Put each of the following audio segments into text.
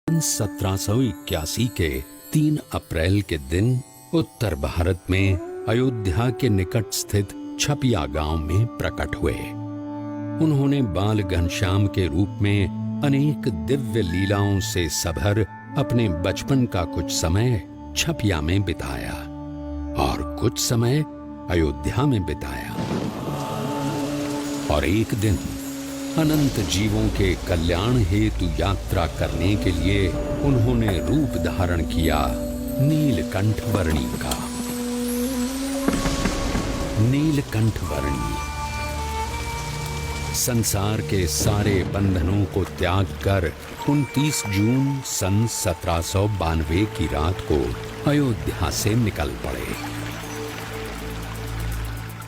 1781 के 3 अप्रैल के दिन उत्तर भारत में अयोध्या के निकट स्थित छपिया गांव में प्रकट हुए। उन्होंने बाल घनश्याम के रूप में अनेक दिव्य लीलाओं से सभर अपने बचपन का कुछ समय छपिया में बिताया और कुछ समय अयोध्या में बिताया। और एक दिन अनंत जीवों के कल्याण हेतु यात्रा करने के लिए उन्होंने रूप धारण किया नीलकंठ वर्णी का। नीलकंठ वर्णी संसार के सारे बंधनों को त्याग कर 29 जून सन 1792 की रात को अयोध्या से निकल पड़े।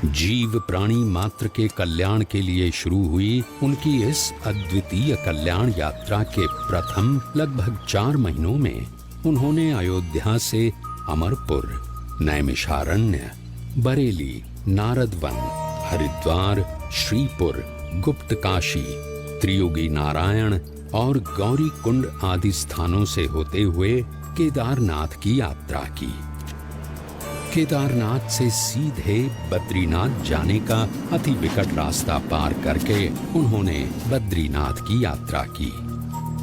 जीव प्राणी मात्र के कल्याण के लिए शुरू हुई उनकी इस अद्वितीय कल्याण यात्रा के प्रथम लगभग 4 महीनों में उन्होंने अयोध्या से अमरपुर, नैमिषारण्य, बरेली, नारदवन, हरिद्वार, श्रीपुर, गुप्त काशी, त्रियुगी नारायण और गौरी कुंड आदि स्थानों से होते हुए केदारनाथ की यात्रा की। केदारनाथ से सीधे बद्रीनाथ जाने का अति विकट रास्ता पार करके उन्होंने बद्रीनाथ की यात्रा की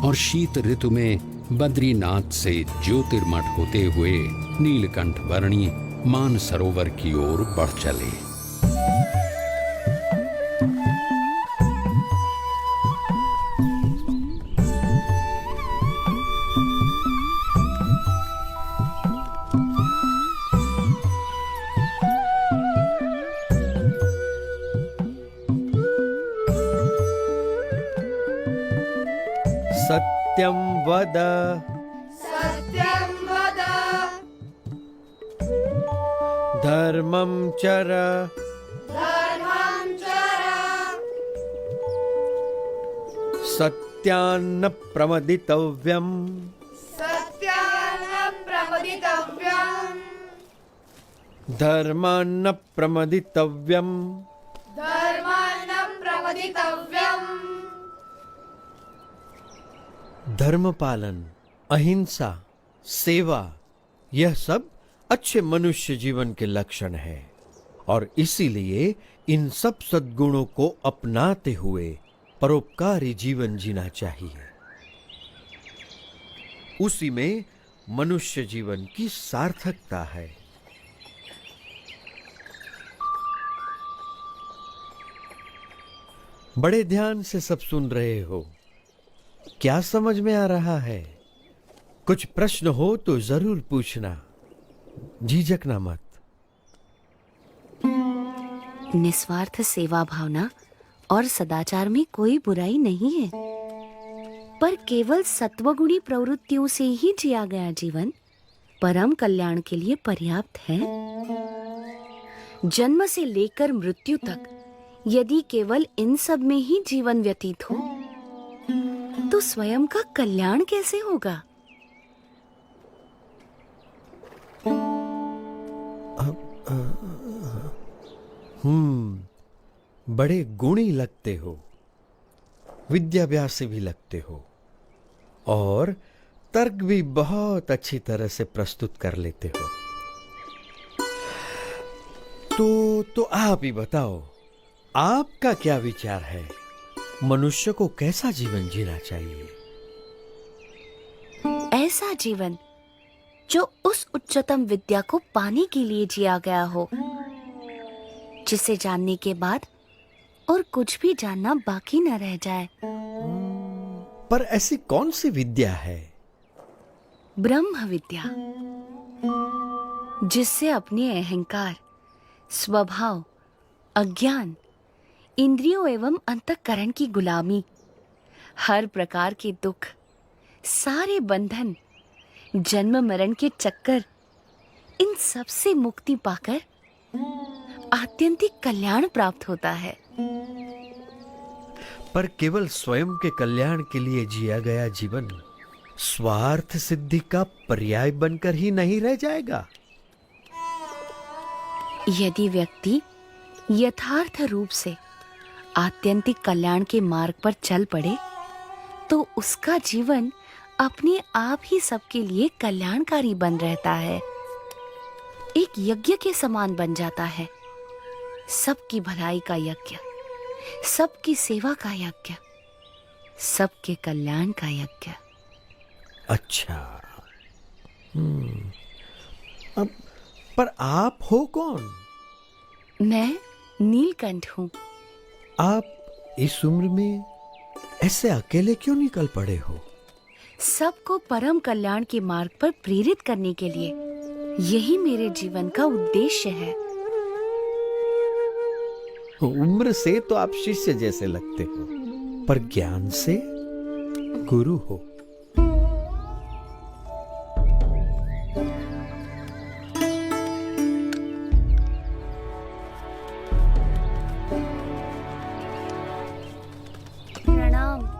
और शीत ऋतु में बद्रीनाथ से ज्योतिर्मठ होते हुए नीलकंठ वर्णी मानसरोवर की ओर बढ़ चले। सत्यं वद धर्मं चर सत्यान्न प्रमदितव्यम् धर्मान्न प्रमदितव्यम् धर्म पालन, अहिंसा, सेवा, यह सब अच्छे मनुष्य जीवन के लक्षण है और इसीलिए इन सब सद्गुणों को अपनाते हुए परोपकारी जीवन जीना चाहिए। उसी में मनुष्य जीवन की सार्थकता है। बड़े ध्यान से सब सुन रहे हो। क्या समझ में आ रहा है? कुछ प्रश्न हो तो जरूर पूछना, झिझकना मत। निस्वार्थ सेवा भावना और सदाचार में कोई बुराई नहीं है, पर केवल सत्वगुणी प्रवृत्तियों से ही जिया गया जीवन परम कल्याण के लिए पर्याप्त है। जन्म से लेकर मृत्यु तक यदि केवल इन सब में ही जीवन व्यतीत हो तो स्वयं का कल्याण कैसे होगा? बड़े गुणी लगते हो, विद्याभ्यासी भी लगते हो और तर्क भी बहुत अच्छी तरह से प्रस्तुत कर लेते हो। तो आप ही बताओ, आपका क्या विचार है? मनुष्य को कैसा जीवन जीना चाहिए? ऐसा जीवन जो उस उच्चतम विद्या को पाने के लिए जिया गया हो, जिसे जानने के बाद और कुछ भी जानना बाकी न रह जाए। पर ऐसी कौन सी विद्या है? ब्रह्म विद्या, जिससे अपने अहंकार, स्वभाव, अज्ञान, इंद्रियों एवं अंतःकरण की गुलामी, हर प्रकार के दुख, सारे बंधन, जन्म मरण के चक्कर, इन सब से मुक्ति पाकर आत्यंतिक कल्याण प्राप्त होता है। पर केवल स्वयं के कल्याण के लिए जिया गया जीवन स्वार्थ सिद्धि का पर्याय बनकर ही नहीं रह जाएगा। यदि व्यक्ति यथार्थ रूप से आत्यंतिक कल्याण के मार्ग पर चल पड़े तो उसका जीवन अपने आप ही सबके लिए कल्याणकारी बन रहता है, एक यज्ञ के समान बन जाता है। सबकी भलाई का यज्ञ, सबकी सेवा का यज्ञ, सबके कल्याण का यज्ञ। अच्छा। अब पर आप हो कौन? मैं नीलकंठ हूँ। आप इस उम्र में ऐसे अकेले क्यों निकल पड़े हो? सबको परम कल्याण के मार्ग पर प्रेरित करने के लिए। यही मेरे जीवन का उद्देश्य है। उम्र से तो आप शिष्य जैसे लगते हो, पर ज्ञान से गुरु हो। प्रणाम।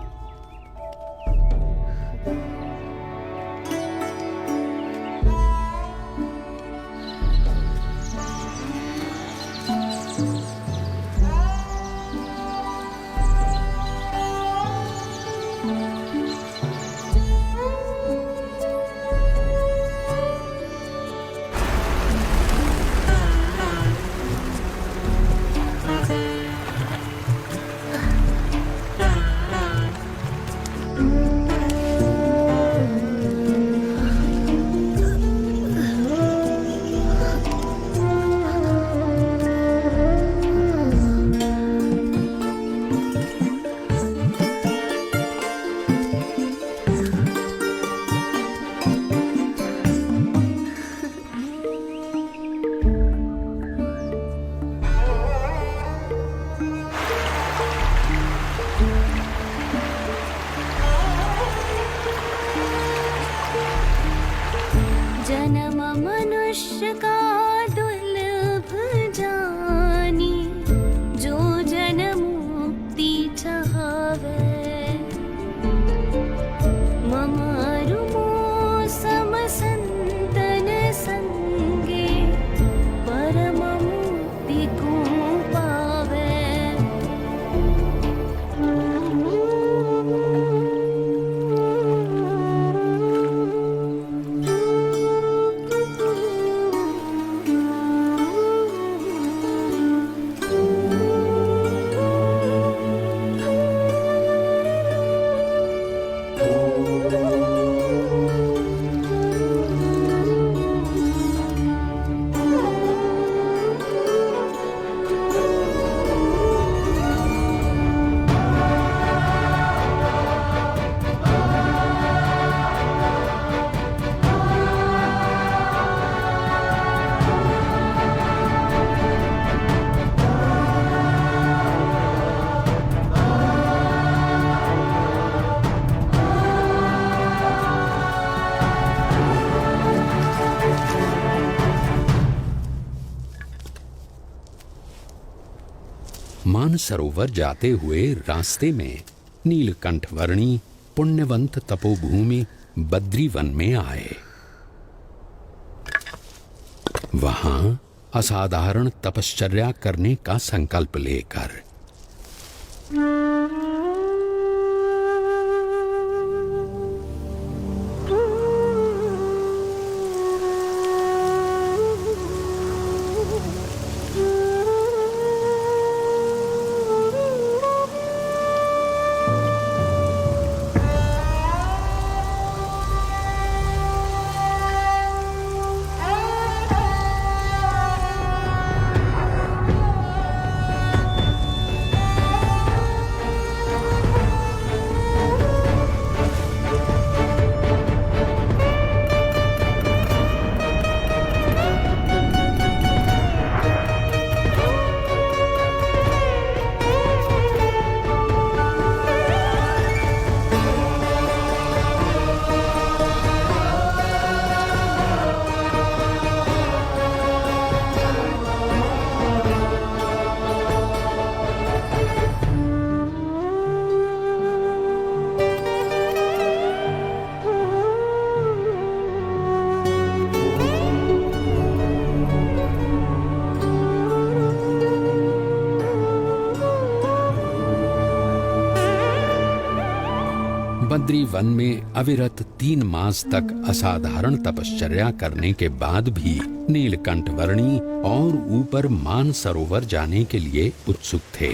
जन्म मनुष्य का दुर्लभ जानी, जो जन मुक्ति चाहवे। ममारु मौसम संतन संगे, परम मुक्ति को पावे। मानसरोवर जाते हुए रास्ते में नीलकंठ वर्णी पुण्यवंत तपोभूमि बद्रीवन में आए। वहां असाधारण तपश्चर्या करने का संकल्प लेकर बद्री वन में अविरत 3 मास तक असाधारण तपश्चर्या करने के बाद भी नीलकंठ वर्णी और ऊपर मानसरोवर जाने के लिए उत्सुक थे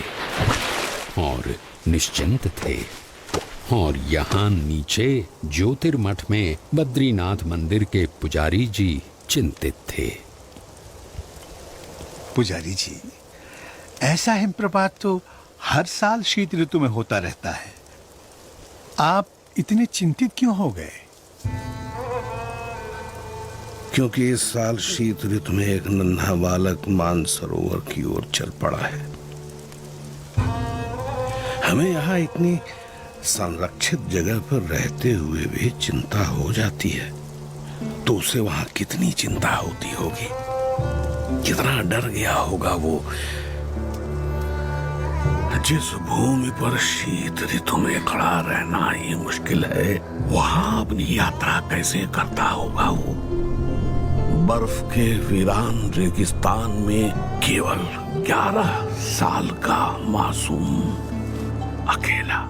और निश्चिंत थे। और यहाँ नीचे ज्योतिर्मठ में बद्रीनाथ मंदिर के पुजारी जी चिंतित थे। पुजारी जी, ऐसा हिमप्रपात तो हर साल शीत ऋतु में होता रहता है, आप इतने चिंतित क्यों हो गए? क्योंकि इस साल शीत ऋतु में एक नन्हा बालक मानसरोवर की ओर चल पड़ा है। हमें यहाँ इतनी संरक्षित जगह पर रहते हुए भी चिंता हो जाती है, तो उसे वहां कितनी चिंता होती होगी, कितना डर गया होगा वो। जिस भूमि पर शीत ऋतु में खड़ा रहना ही मुश्किल है, वहां अपनी यात्रा कैसे करता होगा वो। बर्फ के वीरान रेगिस्तान में केवल 11 साल का मासूम अकेला।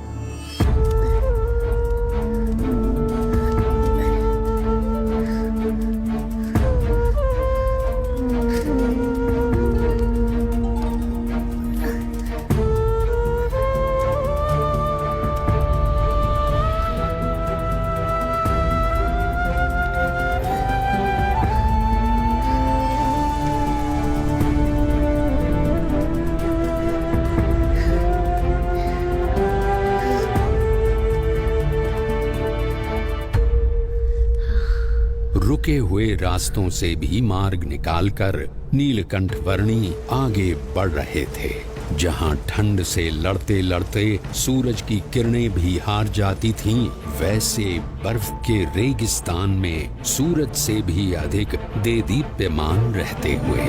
रुके हुए रास्तों से भी मार्ग निकालकर नीलकंठ वर्णी आगे बढ़ रहे थे। जहां ठंड से लड़ते लड़ते सूरज की किरणें भी हार जाती थीं, वैसे बर्फ के रेगिस्तान में सूरज से भी अधिक देदीप्यमान रहते हुए